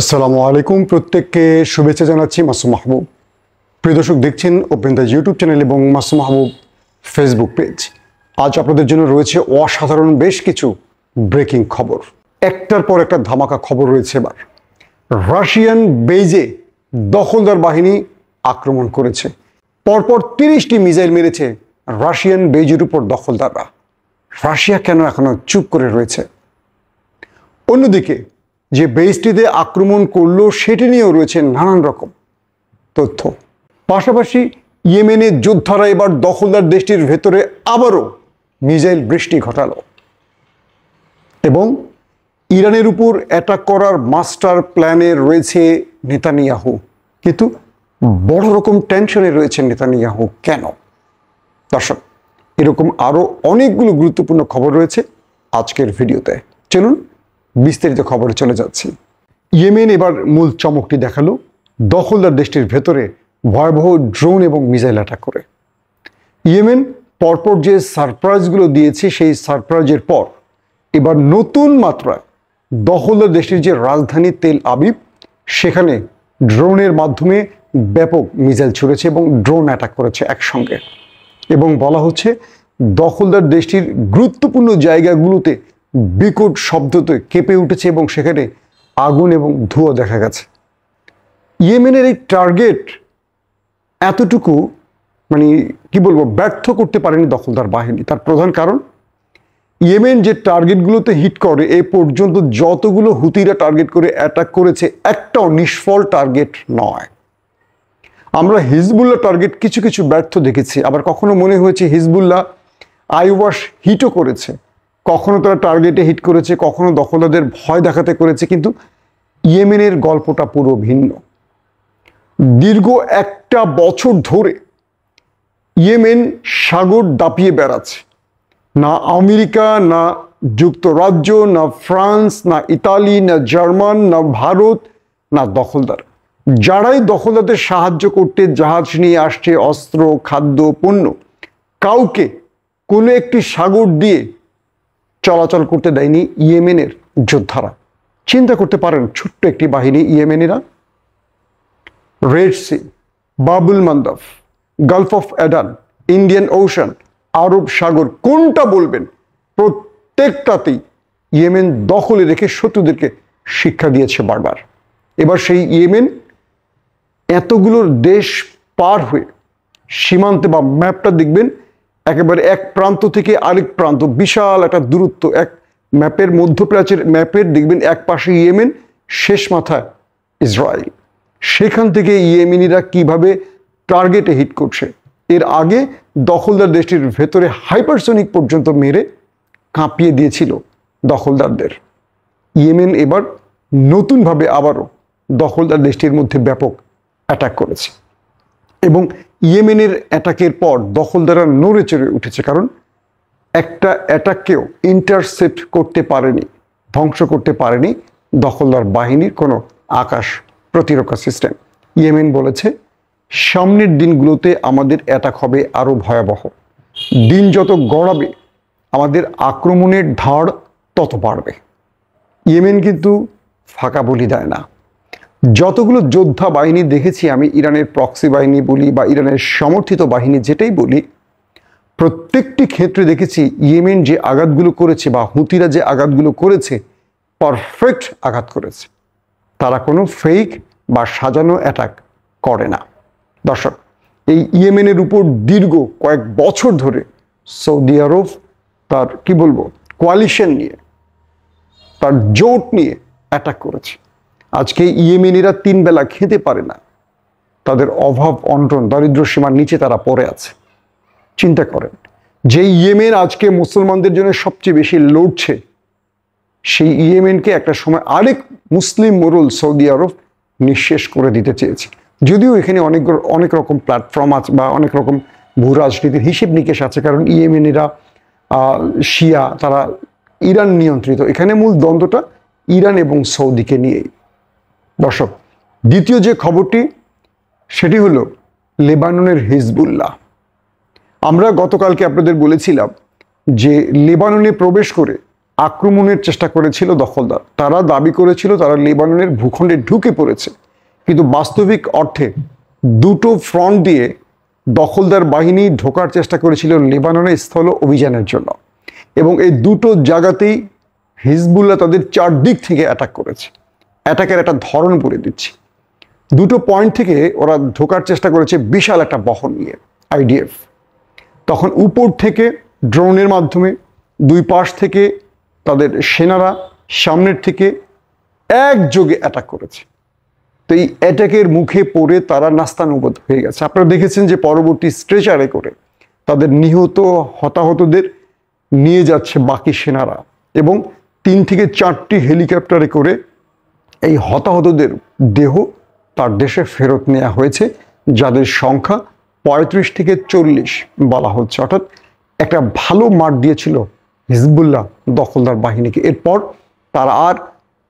আসসালামু আলাইকুম, প্রত্যেককে শুভেচ্ছা জানাচ্ছি। মাসুম মাহবুব। প্রিয় দর্শক, দেখছেন ওপেন দ্য ইউটিউব চ্যানেল এবং মাসুম মাহবুব ফেসবুক পেজ। আজ আপনাদের জন্য রয়েছে অসাধারণ বেশ কিছু ব্রেকিং খবর। একটার পর একটা ধামাকা খবর রয়েছে। এবার রাশিয়ান বেইজে দখলদার বাহিনী আক্রমণ করেছে। পরপর 30টি মিসাইল মেরেছে রাশিয়ান বেইজের উপর দখলদাররা। রাশিয়া কেন এখনো চুপ করে রয়েছে? অন্যদিকে যে বেইজটিতে আক্রমণ করলো সেটি নিয়েও রয়েছে নানান রকম তথ্য। পাশাপাশি ইয়েমেনের যোদ্ধারা এবার দখলদার দেশটির ভেতরে আবারও মিসাইল বৃষ্টি ঘটালো এবং ইরানের উপর অ্যাটাক করার মাস্টার প্ল্যানে রয়েছে নেতানিয়াহু। কিন্তু বড় রকম টেনশনে রয়েছে নেতানিয়াহু। কেন? দর্শক, এরকম আরও অনেকগুলো গুরুত্বপূর্ণ খবর রয়েছে আজকের ভিডিওতে। চলুন বিস্তারিত খবরে চলে যাচ্ছি। ইয়েমেন এবার মূল চমকটি দেখালো দখলদার দেশটির ভেতরে ভয়াবহ ড্রোন এবং মিসাইল অ্যাটাক করে। ইয়েমেন পরপর যে সারপ্রাইজগুলো দিয়েছে সেই সারপ্রাইজের পর এবার নতুন মাত্রায় দখলদার দেশটির যে রাজধানী তেল আবিব সেখানে ড্রোনের মাধ্যমে ব্যাপক মিসাইল ছুড়েছে এবং ড্রোন অ্যাটাক করেছে একসঙ্গে। এবং বলা হচ্ছে দখলদার দেশটির গুরুত্বপূর্ণ জায়গাগুলোতে বিকট শব্দতে কেঁপে উঠেছে এবং সেখানে আগুন এবং ধোঁয়া দেখা গেছে। ইয়েমেনের এই টার্গেট এতটুকু কি বলবো, ব্যর্থ করতে পারেনি দখলদার বাহিনী। তার প্রধান কারণ, ইয়েমেন যে টার্গেটগুলোতে হিট করে এ পর্যন্ত যতগুলো হুতিরা টার্গেট করে অ্যাটাক করেছে একটাও নিষ্ফল টার্গেট নয়। আমরা হিজবুল্লাহ টার্গেট কিছু কিছু ব্যর্থ দেখেছি, আবার কখনো মনে হয়েছে হিজবুল্লাহ আইওয়াশ হিটও করেছে। কখনো তারা টার্গেটে হিট করেছে, কখনো দখলদারদের ভয় দেখাতে করেছে। কিন্তু ইয়েমেনের গল্পটা পুরো ভিন্ন। দীর্ঘ একটা বছর ধরে ইয়েমেন সাগর দাপিয়ে বেড়াচ্ছে। না আমেরিকা, না যুক্তরাজ্য, না ফ্রান্স, না ইতালি, না জার্মান, না ভারত, না দখলদার। যারাই দখলদারদের সাহায্য করতে জাহাজ নিয়ে আসছে, অস্ত্র, খাদ্য, পণ্য, কাউকে কোনো একটি সাগর দিয়ে চলাচল করতে দেয়নি ইয়েমেনের যোদ্ধারা। চিন্তা করতে পারেন, ছোট্ট একটি বাহিনী ইয়েমেনিরা। Red Sea, Bab el Mandeb, Gulf of Aden, Indian Ocean, আরব সাগর, কোনটা বলবেন, প্রত্যেকটাতেই ইয়েমেন দখলে রেখে শত্রুদেরকে শিক্ষা দিয়েছে বারবার। এবার সেই ইয়েমেন এতগুলো দেশ পার হয়ে সীমান্তে বা ম্যাপটা দেখবেন, একেবারে এক প্রান্ত থেকে আরেক প্রান্ত বিশাল একটা দূরত্ব। এক ম্যাপের মধ্যপ্রাচ্যের ম্যাপের দেখবেন এক পাশে ইয়েমেন, শেষ মাথায় ইসরায়েল। সেখান থেকে ইয়েমেনিরা কিভাবে টার্গেটে হিট করছে। এর আগে দখলদার দেশটির ভেতরে হাইপারসোনিক পর্যন্ত মেরে কাঁপিয়ে দিয়েছিল দখলদারদের। ইয়েমেন এবার নতুনভাবে আবারও দখলদার দেশটির মধ্যে ব্যাপক অ্যাটাক করেছে এবং ইয়েমেনের অ্যাটাকের পর দখলদাররা নড়ে চড়ে উঠেছে। কারণ একটা অ্যাটাককেও ইন্টারসেপ্ট করতে পারেনি, ধ্বংস করতে পারেনি দখলদার বাহিনীর কোনো আকাশ প্রতিরক্ষা সিস্টেম। ইয়েমেন বলেছে, সামনের দিনগুলোতে আমাদের অ্যাটাক হবে আরও ভয়াবহ। দিন যত গড়াবে আমাদের আক্রমণের ধার তত বাড়বে। ইয়েমেন কিন্তু ফাঁকা বলি দেয় না। যতগুলো যোদ্ধা বাহিনী দেখেছি আমি, ইরানের প্রক্সি বাহিনী বলি বা ইরানের সমর্থিত বাহিনী যেটাই বলি, প্রত্যেকটি ক্ষেত্রে দেখেছি ইয়েমেন যে আঘাতগুলো করেছে বা হুতিরা যে আঘাতগুলো করেছে পারফেক্ট আঘাত করেছে। তারা কোনো ফেক বা সাজানো অ্যাটাক করে না। দর্শক, এই ইয়েমেনের উপর দীর্ঘ কয়েক বছর ধরে সৌদি আরব তার কোয়ালিশন নিয়ে, তার জোট নিয়ে অ্যাটাক করেছে। আজকে ইয়েমেনিরা 3 বেলা খেতে পারে না। তাদের অভাব অনটন, দারিদ্র সীমার নিচে তারা পড়ে আছে। চিন্তা করেন, যে ইয়েমেন আজকে মুসলমানদের জন্য সবচেয়ে বেশি লড়ছে, সেই ইয়েমেনকে একটা সময় আরেক মুসলিম মোড়ল সৌদি আরব নিঃশেষ করে দিতে চেয়েছে। যদিও এখানে অনেক রকম প্ল্যাটফর্ম আছে বা অনেক রকম ভূ রাজনীতির হিসেব নিকেশ আছে। কারণ ইয়েমেনিরা শিয়া, তারা ইরান নিয়ন্ত্রিত। এখানে মূল দ্বন্দ্বটা ইরান এবং সৌদিকে নিয়েই। দর্শক, দ্বিতীয় যে খবরটি সেটি হলো লেবাননের হিজবুল্লাহ। আমরা গতকালকে আপনাদের বলেছিলাম যে লেবাননে প্রবেশ করে আক্রমণের চেষ্টা করেছিল দখলদার। তারা দাবি করেছিল তারা লেবাননের ভূখণ্ডে ঢুকে পড়েছে, কিন্তু বাস্তবিক অর্থে দুটো ফ্রন্ট দিয়ে দখলদার বাহিনী ঢোকার চেষ্টা করেছিল লেবাননের স্থল অভিযানের জন্য, এবং এই দুটো জায়গাতেই হিজবুল্লাহ তাদের চারদিক থেকে অ্যাটাক করেছে। অ্যাটাকের একটা ধরন বলে দিচ্ছি। দুটো পয়েন্ট থেকে ওরা ঢোকার চেষ্টা করেছে বিশাল একটা বহর নিয়ে, আইডিএফ। তখন উপর থেকে ড্রোনের মাধ্যমে, দুই পাশ থেকে তাদের সেনারা সামনের থেকে একযোগে অ্যাটাক করেছে। তো এই অ্যাটাকের মুখে পড়ে তারা নাস্তানুবোধ হয়ে গেছে। আপনারা দেখেছেন যে পরবর্তী স্ট্রেচারে করে তাদের নিহত হতাহতদের নিয়ে যাচ্ছে বাকি সেনারা, এবং 3 থেকে 4টি হেলিকপ্টারে করে এই হতাহতদের দেহ তার দেশে ফেরত নেওয়া হয়েছে, যাদের সংখ্যা 35 থেকে 40 বলা হচ্ছে। অর্থাৎ একটা ভালো মার দিয়েছিল হিজবুল্লাহ দখলদার বাহিনীকে। এরপর তারা আর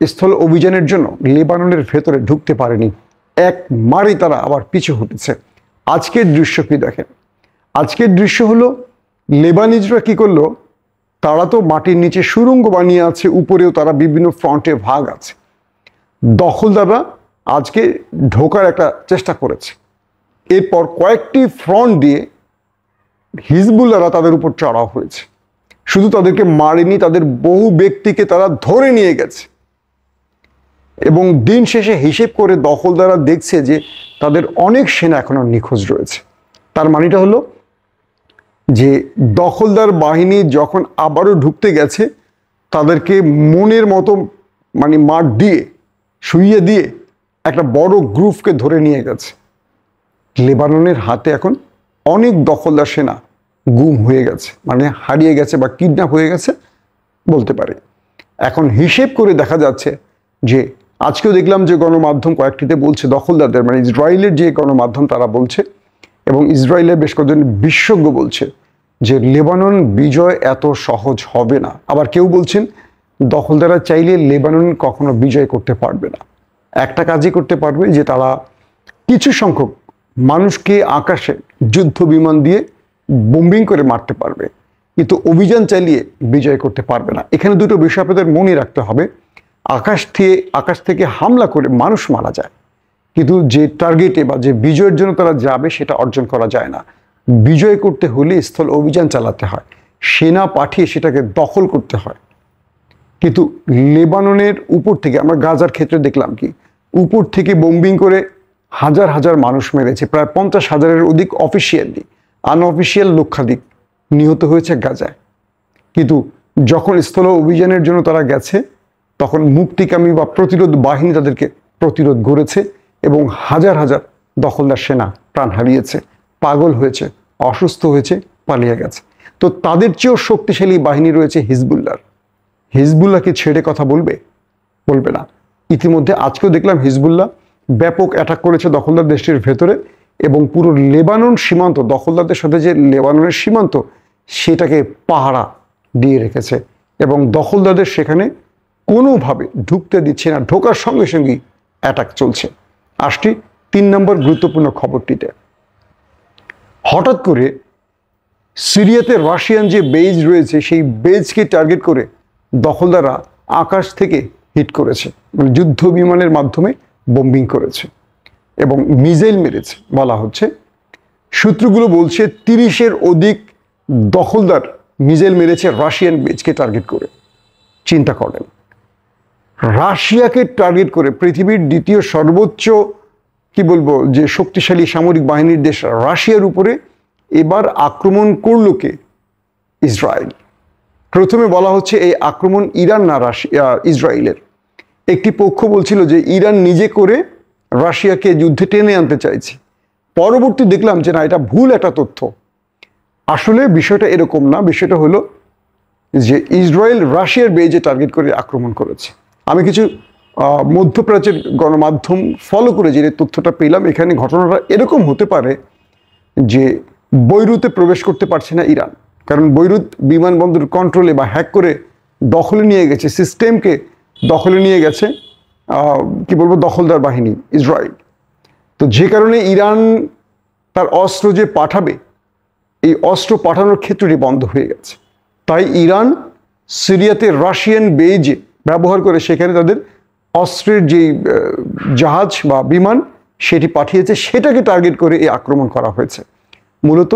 স্থল অভিযানের জন্য লেবাননের ভেতরে ঢুকতে পারেনি, এক মারে তারা আবার পিছু হটেছে। আজকের দৃশ্য কি দেখেন? আজকের দৃশ্য হলো লেবানিজরা কি করলো, তারা তো মাটির নিচে সুড়ঙ্গ বানিয়ে আছে, উপরেও তারা বিভিন্ন ফ্রন্টে ভাগ আছে। দখলদাররা আজকে ঢোকার একটা চেষ্টা করেছে। এরপর কয়েকটি ফ্রন্ট দিয়ে হিজবুল্লাহরা তাদের উপর চড়াও হয়েছে। শুধু তাদেরকে মারেনি, তাদের বহু ব্যক্তিকে তারা ধরে নিয়ে গেছে, এবং দিন শেষে হিসেব করে দখলদাররা দেখছে যে তাদের অনেক সেনা এখনো নিখোঁজ রয়েছে। তার মানেটা হলো যে দখলদার বাহিনী যখন আবারও ঢুকতে গেছে, তাদেরকে মনের মতো মার দিয়ে শুইয়ে দিয়ে একটা বড় গ্রুপকে ধরে নিয়ে গেছে। লেবাননের হাতে এখন অনেক দখলদার সেনা গুম হয়ে গেছে, হারিয়ে গেছে বা কিডন্যাপ হয়ে গেছে বলতে পারে। এখন হিসেব করে দেখা যাচ্ছে যে আজকেও দেখলাম যে গণমাধ্যম কয়েকটিতে বলছে দখলদারদের, ইসরায়েলের যে গণমাধ্যম তারা বলছে, এবং ইসরায়েলের বেশ কয়েকজন বিশেষজ্ঞ বলছে যে লেবানন বিজয় এত সহজ হবে না। আবার কেউ বলছেন দখলদাররা চাইলে লেবানন কখনো বিজয় করতে পারবে না। একটা কাজই করতে পারবে, যে তারা কিছু সংখ্যক মানুষকে আকাশে যুদ্ধ বিমান দিয়ে বোম্বিং করে মারতে পারবে, কিন্তু অভিযান চালিয়ে বিজয় করতে পারবে না। এখানে দুটো বিষয় আপনাদের মনে রাখতে হবে। আকাশ থেকে হামলা করে মানুষ মারা যায়, কিন্তু যে টার্গেটে বা যে বিজয়ের জন্য তারা যাবে সেটা অর্জন করা যায় না। বিজয় করতে হলে স্থল অভিযান চালাতে হয়, সেনা পাঠিয়ে সেটাকে দখল করতে হয়। কিন্তু লেবাননের উপর থেকে, আমরা গাজার ক্ষেত্রে দেখলাম কি, উপর থেকে বোম্বিং করে হাজার হাজার মানুষ মেরেছে, প্রায় 50,000-এর অধিক অফিসিয়ালি, আনঅফিসিয়াল লক্ষাধিক নিহত হয়েছে গাজায়। কিন্তু যখন স্থল অভিযানের জন্য তারা গেছে, তখন মুক্তিকামী বা প্রতিরোধ বাহিনী তাদেরকে প্রতিরোধ গড়েছে, এবং হাজার হাজার দখলদার সেনা প্রাণ হারিয়েছে, পাগল হয়েছে, অসুস্থ হয়েছে, পালিয়ে গেছে। তো তাদের চেয়েও শক্তিশালী বাহিনী রয়েছে হিজবুল্লাহর। হিজবুল্লাহকে ছেড়ে কথা বলবে? বলবে না। ইতিমধ্যে আজকেও দেখলাম হিজবুল্লাহ ব্যাপক অ্যাটাক করেছে দখলদার দেশটির ভেতরে, এবং পুরো লেবানন সীমান্ত, দখলদারদের সাথে যে লেবাননের সীমান্ত, সেটাকে পাহারা দিয়ে রেখেছে, এবং দখলদারদের সেখানে কোনোভাবে ঢুকতে দিচ্ছে না। ঢোকার সঙ্গে সঙ্গেই অ্যাটাক চলছে। আসছি 3 নম্বর গুরুত্বপূর্ণ খবরটিতে। হঠাৎ করে সিরিয়াতে রাশিয়ান যে বেজ রয়েছে, সেই বেজকে টার্গেট করে দখলদাররা আকাশ থেকে হিট করেছে, যুদ্ধ বিমানের মাধ্যমে বোম্বিং করেছে এবং মিসাইল মেরেছে বলা হচ্ছে। সূত্রগুলো বলছে 30-এর অধিক দখলদার মিসাইল মেরেছে রাশিয়ান বেজকে টার্গেট করে। চিন্তা করেন, রাশিয়াকে টার্গেট করে পৃথিবীর দ্বিতীয় সর্বোচ্চ যে শক্তিশালী সামরিক বাহিনীর দেশ রাশিয়ার উপরে এবার আক্রমণ করল কে? ইসরায়েল। প্রথমে বলা হচ্ছে এই আক্রমণ ইরান না ইসরায়েলের। একটি পক্ষ বলছিল যে ইরান নিজে করে রাশিয়াকে যুদ্ধে টেনে আনতে চাইছে। পরবর্তী দেখলাম যে না, এটা ভুল একটা তথ্য। আসলে বিষয়টা এরকম না। বিষয়টা হলো যে ইসরায়েল রাশিয়ার বেজে টার্গেট করে আক্রমণ করেছে। আমি কিছু মধ্যপ্রাচ্যের গণমাধ্যম ফলো করে যে তথ্যটা পেলাম, এখানে ঘটনাটা এরকম হতে পারে যে বৈরুতে প্রবেশ করতে পারছে না ইরান, কারণ বৈরুত বিমানবন্দর কন্ট্রোলে বা হ্যাক করে দখলে নিয়ে গেছে, সিস্টেমকে দখলে নিয়ে গেছে দখলদার বাহিনী ইসরায়েল। তো যে কারণে ইরান তার অস্ত্র যে পাঠাবে, এই অস্ত্র পাঠানোর ক্ষেত্রটি বন্ধ হয়ে গেছে। তাই ইরান সিরিয়াতে রাশিয়ান বেজ ব্যবহার করে সেখানে তাদের অস্ত্রের যেই জাহাজ বা বিমান সেটি পাঠিয়েছে, সেটাকে টার্গেট করে এই আক্রমণ করা হয়েছে। মূলত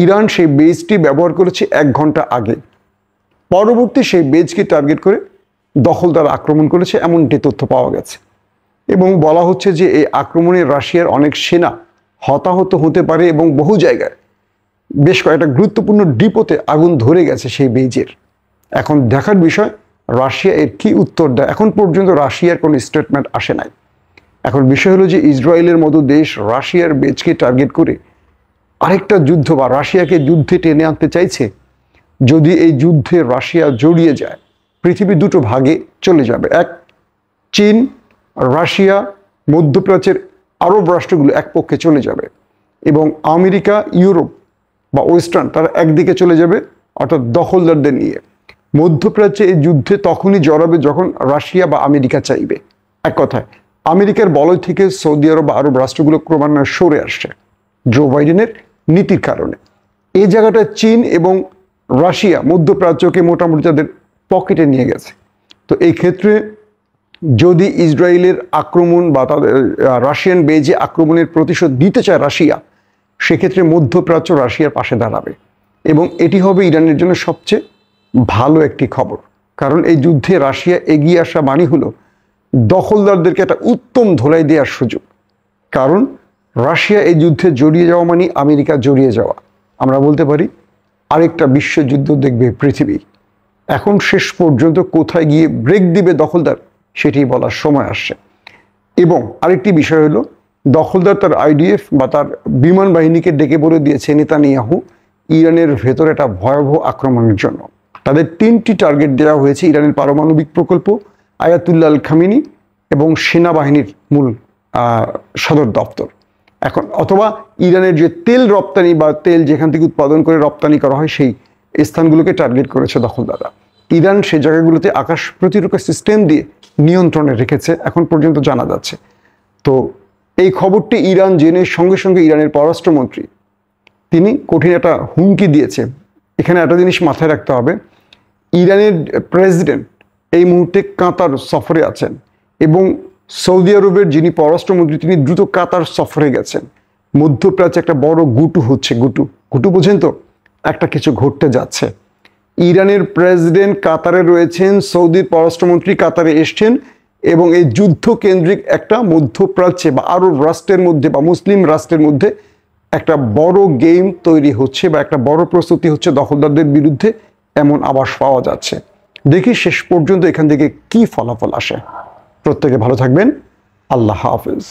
ইরান সেই বেজটি ব্যবহার করেছে 1 ঘন্টা আগে, পরবর্তী সেই বেজকে টার্গেট করে দখলদার আক্রমণ করেছে, এমনটি তথ্য পাওয়া গেছে। এবং বলা হচ্ছে যে এই আক্রমণে রাশিয়ার অনেক সেনা হতাহত হতে পারে এবং বহু জায়গায় বেশ কয়েকটা গুরুত্বপূর্ণ ডিপোতে আগুন ধরে গেছে সেই বেজের। এখন দেখার বিষয় রাশিয়া এর কি উত্তর দেয়। এখন পর্যন্ত রাশিয়ার কোনো স্টেটমেন্ট আসে নাই। এখন বিষয় হলো যে ইসরায়েলের মতো দেশ রাশিয়ার বেজকে টার্গেট করে আরেকটা যুদ্ধ বা রাশিয়াকে যুদ্ধে টেনে আনতে চাইছে। যদি এই যুদ্ধে রাশিয়া জড়িয়ে যায়, পৃথিবী দুটো ভাগে চলে যাবে। এক, চীন, রাশিয়া, মধ্যপ্রাচ্যের আরব রাষ্ট্রগুলো এক পক্ষে চলে যাবে এবং আমেরিকা, ইউরোপ বা ওয়েস্টার্ন তারা একদিকে চলে যাবে, অর্থাৎ দখলদারদের নিয়ে। মধ্যপ্রাচ্যে এই যুদ্ধে তখনই জড়াবে যখন রাশিয়া বা আমেরিকা চাইবে। এক কথায় আমেরিকার বলয় থেকে সৌদি আরব বা আরব রাষ্ট্রগুলো ক্রমান্বয়ে সরে আসছে জো বাইডেনের নীতির কারণে। এই জায়গাটা চীন এবং রাশিয়া মধ্যপ্রাচ্যকে মোটামুটি তাদের পকেটে নিয়ে গেছে। তো এই ক্ষেত্রে যদি ইসরায়েলের আক্রমণ বা তাদের রাশিয়ান বেজে আক্রমণের প্রতিশোধ দিতে চায় রাশিয়া, সেক্ষেত্রে মধ্যপ্রাচ্য রাশিয়ার পাশে দাঁড়াবে এবং এটি হবে ইরানের জন্য সবচেয়ে ভালো একটি খবর। কারণ এই যুদ্ধে রাশিয়া এগিয়ে আসা মানে হলো দখলদারদেরকে একটা উত্তম ধোলাই দেওয়ার সুযোগ। কারণ রাশিয়া এই যুদ্ধে জড়িয়ে যাওয়া মানে আমেরিকা জড়িয়ে যাওয়া। আমরা বলতে পারি আরেকটা বিশ্বযুদ্ধ দেখবে পৃথিবী। এখন শেষ পর্যন্ত কোথায় গিয়ে ব্রেক দিবে দখলদার, সেটি বলার সময় আসছে। এবং আরেকটি বিষয় হলো দখলদার তার আইডিএফ বা তার বিমান বাহিনীকে ডেকে বলে দিয়েছে নেতানিয়াহু ইরানের ভেতরে একটা ভয়াবহ আক্রমণের জন্য। তাদের 3টি টার্গেট দেওয়া হয়েছে: ইরানের পারমাণবিক প্রকল্প, আয়াতুল্লাহ আল খামিনি এবং সেনাবাহিনীর মূল সদর দপ্তর। এখন অথবা ইরানের যে তেল রপ্তানি বা তেল যেখান থেকে উৎপাদন করে রপ্তানি করা হয় সেই স্থানগুলোকে টার্গেট করেছে দখলদাররা। ইরান সে জায়গাগুলোতে আকাশ প্রতিরক্ষা সিস্টেম দিয়ে নিয়ন্ত্রণে রেখেছে এখন পর্যন্ত জানা যাচ্ছে। তো এই খবরটি ইরান জেনে সঙ্গে সঙ্গে ইরানের পররাষ্ট্রমন্ত্রী তিনি কঠিন একটা হুমকি দিয়েছে। এখানে একটা জিনিস মাথায় রাখতে হবে, ইরানের প্রেসিডেন্ট এই মুহূর্তে কাতার সফরে আছেন এবং সৌদি আরবের যিনি পররাষ্ট্রমন্ত্রী তিনি দ্রুত কাতার সফরে গেছেন। মধ্যপ্রাচ্যে একটা বড় গুটু হচ্ছে, গুটু বোঝেন তো, একটা কিছু ঘটতে যাচ্ছে। ইরানের প্রেসিডেন্ট কাতারে রয়েছেন, সৌদির পররাষ্ট্রমন্ত্রী কাতারে এসছেন এবং এই যুদ্ধ কেন্দ্রিক একটা মধ্যপ্রাচ্যে বা আরব রাষ্ট্রের মধ্যে বা মুসলিম রাষ্ট্রের মধ্যে একটা বড় গেম তৈরি হচ্ছে বা একটা বড় প্রস্তুতি হচ্ছে দখলদারদের বিরুদ্ধে, এমন আভাস পাওয়া যাচ্ছে। দেখি শেষ পর্যন্ত এখান থেকে কি ফলাফল আসে। প্রত্যেকে ভালো থাকবেন। আল্লাহ হাফেজ।